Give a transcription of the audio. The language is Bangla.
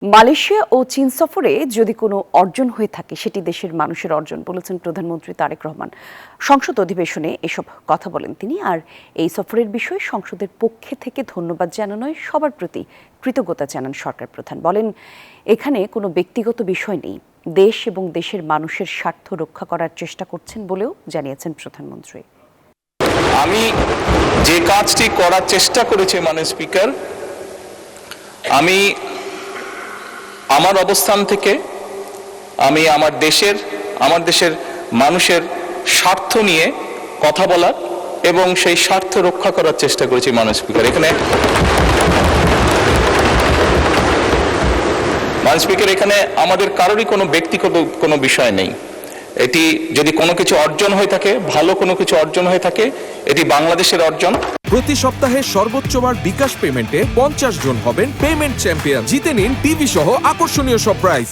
মালয়েশিয়া ও চীন সফরে যদি কোনো অর্জন হয়ে থাকে সেটি দেশের মানুষের অর্জন বলেছেন প্রধানমন্ত্রী তারেক রহমান। সংসদ অধিবেশনে এসব কথা বলেন তিনি। আর এই সফরের বিষয়ে সংসদের পক্ষে থেকে ধন্যবাদ জানানোয় সবার প্রতি কৃতজ্ঞতা জানান সরকার প্রধান। বলেন, এখানে কোনো ব্যক্তিগত বিষয় নেই, দেশ এবং দেশের মানুষের স্বার্থ রক্ষা করার চেষ্টা করছেন বলেও জানিয়েছেন প্রধানমন্ত্রী। আমি যে কাজটি করার চেষ্টা করেছি মাননীয় স্পিকার, আমি আমার অবস্থান থেকে আমি আমার দেশের মানুষের স্বার্থ নিয়ে কথা বলার এবং সেই স্বার্থ রক্ষা করার চেষ্টা করেছি মাননীয় স্পিকার। মাননীয় স্পিকার, এখানে আমাদের কারোরই কোনো ব্যক্তিগত কোনো বিষয় নেই। এটি যদি কোনো কিছু অর্জন হয়ে থাকে, ভালো কোনো কিছু অর্জন হয়ে থাকে, এটি বাংলাদেশের অর্জন। প্রতি সপ্তাহে সর্বোচ্চবার বিকাশ পেমেন্টে 50 জন হবেন পেমেন্ট চ্যাম্পিয়ন। জিতে নিন টিভি সহ আকর্ষণীয় সব প্রাইজ।